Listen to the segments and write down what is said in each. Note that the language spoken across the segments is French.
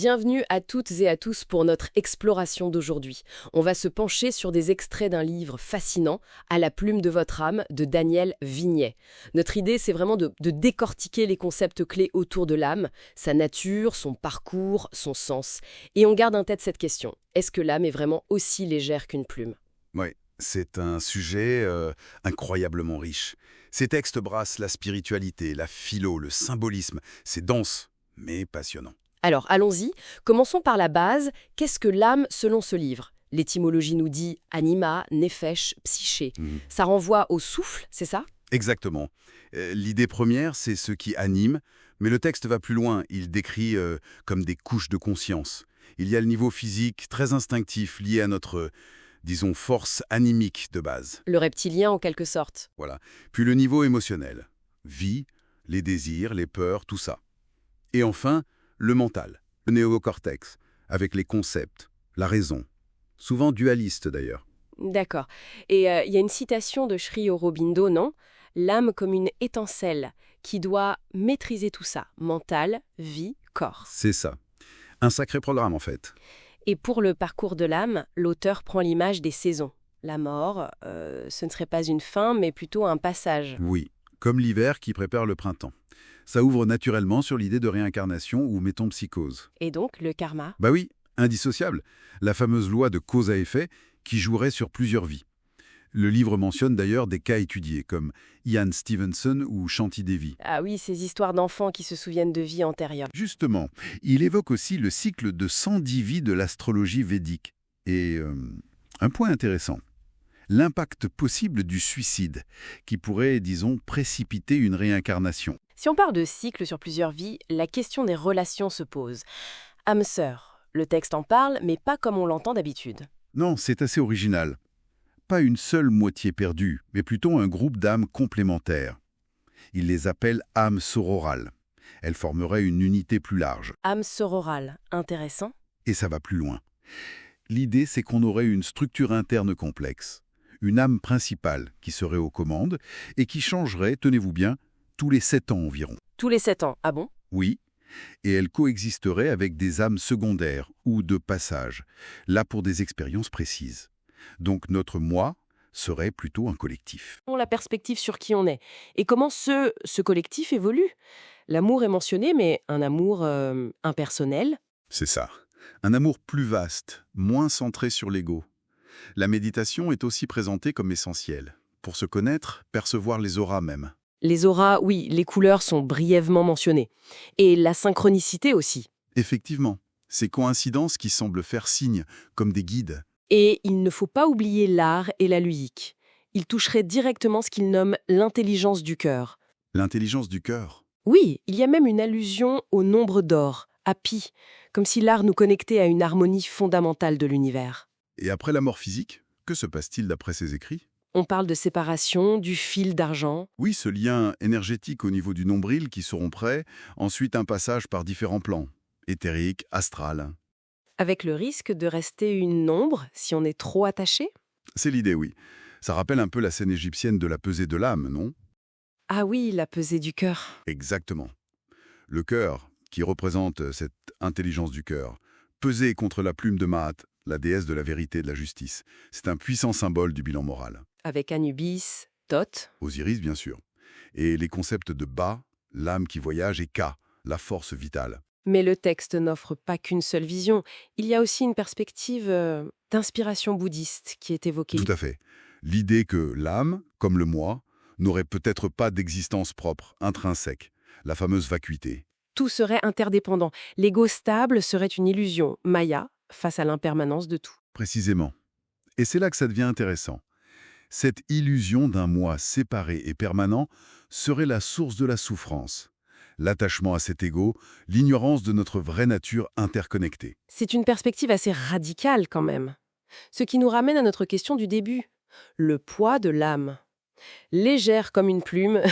Bienvenue à toutes et à tous pour notre exploration d'aujourd'hui. On va se pencher sur des extraits d'un livre fascinant, À la plume de votre âme, de Daniel Vignet. Notre idée, c'est vraiment de décortiquer les concepts clés autour de l'âme, sa nature, son parcours, son sens. Et on garde en tête cette question. Est-ce que l'âme est vraiment aussi légère qu'une plume? Oui, c'est un sujet incroyablement riche. Ces textes brassent la spiritualité, la philo, le symbolisme. C'est dense, mais passionnant. Alors, allons-y. Commençons par la base. Qu'est-ce que l'âme selon ce livre? L'étymologie nous dit anima, nefesh, psyché. Ça renvoie au souffle, c'est ça? Exactement. L'idée première, c'est ce qui anime, mais le texte va plus loin. Il décrit comme des couches de conscience. Il y a le niveau physique très instinctif lié à notre, disons, force animique de base. Le reptilien en quelque sorte. Voilà. Puis le niveau émotionnel. Vie, les désirs, les peurs, tout ça. Et enfin, le mental, le néocortex, avec les concepts, la raison. Souvent dualiste d'ailleurs. D'accord. Et il y a une citation de Sri Aurobindo, non? L'âme comme une étincelle qui doit maîtriser tout ça, mental, vie, corps. C'est ça. Un sacré programme en fait. Et pour le parcours de l'âme, l'auteur prend l'image des saisons. La mort, ce ne serait pas une fin, mais plutôt un passage. Oui, comme l'hiver qui prépare le printemps. Ça ouvre naturellement sur l'idée de réincarnation ou métempsychose. Et donc, le karma? Bah oui, indissociable. La fameuse loi de cause à effet qui jouerait sur plusieurs vies. Le livre mentionne d'ailleurs des cas étudiés comme Ian Stevenson ou Shanti Devi. Ah oui, ces histoires d'enfants qui se souviennent de vies antérieures. Justement, il évoque aussi le cycle de 110 vies de l'astrologie védique. Et un point intéressant, l'impact possible du suicide, qui pourrait, disons, précipiter une réincarnation. Si on parle de cycle sur plusieurs vies, la question des relations se pose. Âme-sœur, le texte en parle, mais pas comme on l'entend d'habitude. Non, c'est assez original. Pas une seule moitié perdue, mais plutôt un groupe d'âmes complémentaires. Il les appelle âmes sororales. Elles formeraient une unité plus large. Âme sororale, intéressant. Et ça va plus loin. L'idée, c'est qu'on aurait une structure interne complexe. Une âme principale qui serait aux commandes et qui changerait, tenez-vous bien, tous les 7 ans environ. Tous les 7 ans, ah bon? Oui, et elle coexisterait avec des âmes secondaires ou de passage, là pour des expériences précises. Donc notre moi serait plutôt un collectif. La perspective sur qui on est. Et comment ce collectif évolue? L'amour est mentionné, mais un amour impersonnel. C'est ça. Un amour plus vaste, moins centré sur l'ego. La méditation est aussi présentée comme essentielle. Pour se connaître, percevoir les auras même. Les auras, oui, les couleurs sont brièvement mentionnées. Et la synchronicité aussi. Effectivement, ces coïncidences qui semblent faire signe, comme des guides. Et il ne faut pas oublier l'art et la ludique. Il toucherait directement ce qu'il nomme l'intelligence du cœur. L'intelligence du cœur. Oui, il y a même une allusion au nombre d'or, à pi, comme si l'art nous connectait à une harmonie fondamentale de l'univers. Et après la mort physique, que se passe-t-il d'après ces écrits? On parle de séparation, du fil d'argent. Oui, ce lien énergétique au niveau du nombril qui seront prêts, ensuite un passage par différents plans, éthérique, astral. Avec le risque de rester une ombre si on est trop attaché? C'est l'idée, oui. Ça rappelle un peu la scène égyptienne de la pesée de l'âme, non? Ah oui, la pesée du cœur. Exactement. Le cœur, qui représente cette intelligence du cœur, pesé contre la plume de Maat, la déesse de la vérité et de la justice. C'est un puissant symbole du bilan moral. Avec Anubis, Thoth. Osiris, bien sûr. Et les concepts de Ba, l'âme qui voyage, et Ka, la force vitale. Mais le texte n'offre pas qu'une seule vision. Il y a aussi une perspective d'inspiration bouddhiste qui est évoquée. Tout à fait. L'idée que l'âme, comme le moi, n'aurait peut-être pas d'existence propre, intrinsèque, la fameuse vacuité. Tout serait interdépendant. L'ego stable serait une illusion, Maya, face à l'impermanence de tout. Précisément. Et c'est là que ça devient intéressant. Cette illusion d'un moi séparé et permanent serait la source de la souffrance. L'attachement à cet ego, l'ignorance de notre vraie nature interconnectée. C'est une perspective assez radicale quand même. Ce qui nous ramène à notre question du début. Le poids de l'âme. Légère comme une plume,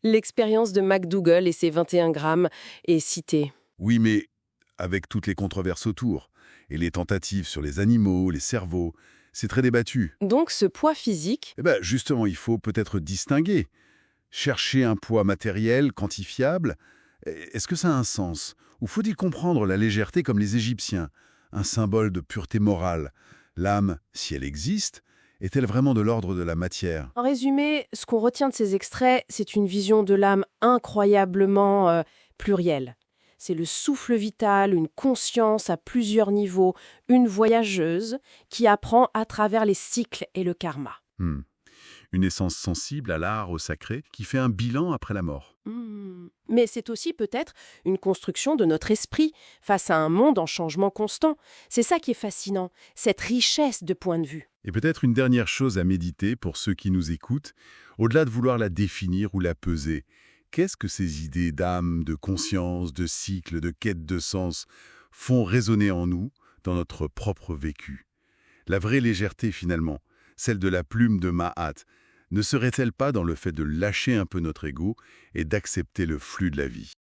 l'expérience de MacDougall et ses 21 grammes est citée. Oui, mais avec toutes les controverses autour, et les tentatives sur les animaux, les cerveaux, c'est très débattu. Donc ce poids physique, Eh bien, justement, il faut peut-être distinguer. Chercher un poids matériel, quantifiable, est-ce que ça a un sens? Ou faut-il comprendre la légèreté comme les Égyptiens, un symbole de pureté morale? L'âme, si elle existe, est-elle vraiment de l'ordre de la matière? En résumé, ce qu'on retient de ces extraits, c'est une vision de l'âme incroyablement plurielle. C'est le souffle vital, une conscience à plusieurs niveaux, une voyageuse qui apprend à travers les cycles et le karma. Hmm. Une essence sensible à l'art, au sacré, qui fait un bilan après la mort. Mais c'est aussi peut-être une construction de notre esprit face à un monde en changement constant. C'est ça qui est fascinant, cette richesse de points de vue. Et peut-être une dernière chose à méditer pour ceux qui nous écoutent, au-delà de vouloir la définir ou la peser, qu'est-ce que ces idées d'âme, de conscience, de cycle, de quête de sens font résonner en nous, dans notre propre vécu? La vraie légèreté finalement, celle de la plume de Mahat, ne serait-elle pas dans le fait de lâcher un peu notre ego et d'accepter le flux de la vie?